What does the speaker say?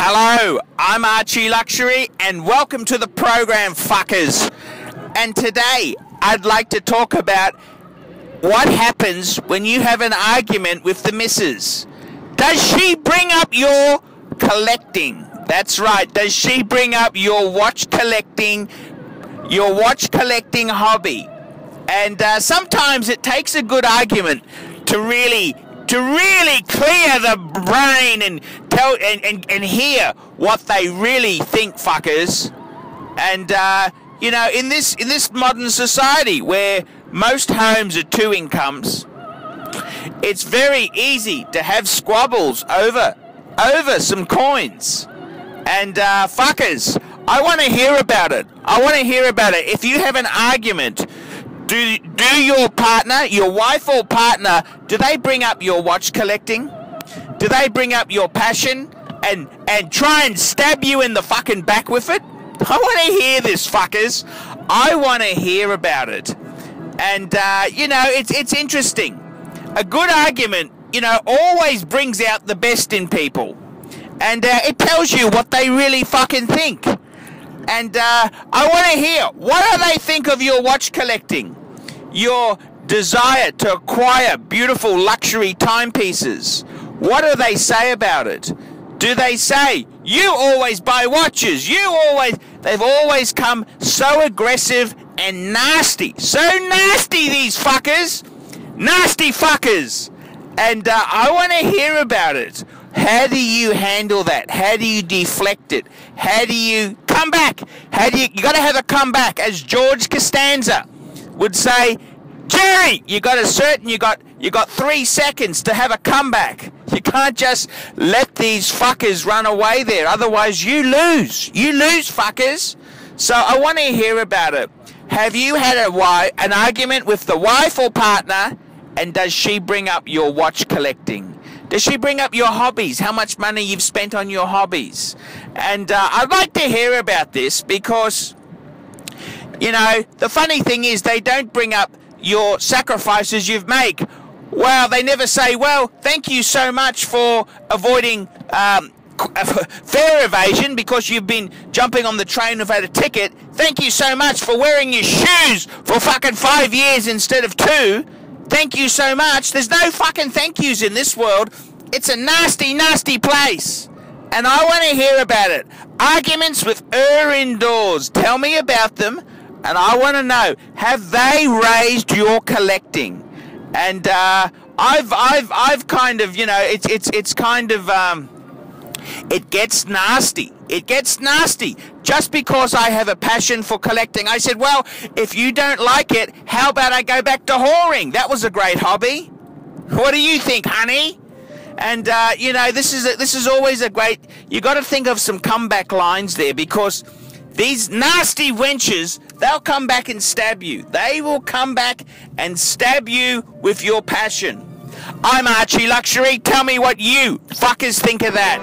Hello, I'm Archie Luxury and welcome to the program, fuckers. And today I'd like to talk about what happens when you have an argument with the missus. Does she bring up your collecting? That's right, does she bring up your watch collecting hobby? And sometimes it takes a good argument to really clear the brain and tell and hear what they really think, fuckers. And you know, in this modern society where most homes are two incomes, it's very easy to have squabbles over some coins. And fuckers, I want to hear about it. If you have an argument, do your partner, your wife or partner, do they bring up your watch collecting? Do they bring up your passion and try and stab you in the fucking back with it? I want to hear this, fuckers. I want to hear about it. And you know, it's interesting. A good argument, you know, always brings out the best in people. And it tells you what they really fucking think. And I want to hear, what do they think of your watch collecting? Your desire to acquire beautiful luxury timepieces. What do they say about it? Do they say, you always buy watches, they've always come so aggressive and nasty. So nasty, these fuckers. Nasty fuckers. And I want to hear about it. How do you handle that? How do you deflect it? How do you come back? You got to have a comeback, as George Costanza would say. Jerry, you got 3 seconds to have a comeback. You can't just let these fuckers run away there. Otherwise, you lose. You lose, fuckers. So I want to hear about it. Have you had an argument with the wife or partner, and does she bring up your watch collecting? Does she bring up your hobbies? How much money you've spent on your hobbies? And I'd like to hear about this because, you know, the funny thing is they don't bring up your sacrifices you've made. Well, they never say, well, thank you so much for avoiding fare evasion because you've been jumping on the train without a ticket. Thank you so much for wearing your shoes for fucking 5 years instead of 2. Thank you so much. There's no fucking thank yous in this world. It's a nasty, nasty place. And I want to hear about it. Arguments with her indoors. Tell me about them. And I want to know, have they raised your collecting? And I've kind of, you know, it's kind of, it gets nasty. It gets nasty. Just because I have a passion for collecting, I said, well, if you don't like it, how about I go back to whoring? That was a great hobby. What do you think, honey? And you know, this is always a great. You got to think of some comeback lines there, because these nasty wenches, they'll come back and stab you. They will come back and stab you with your passion. I'm Archie Luxury. Tell me what you fuckers think of that.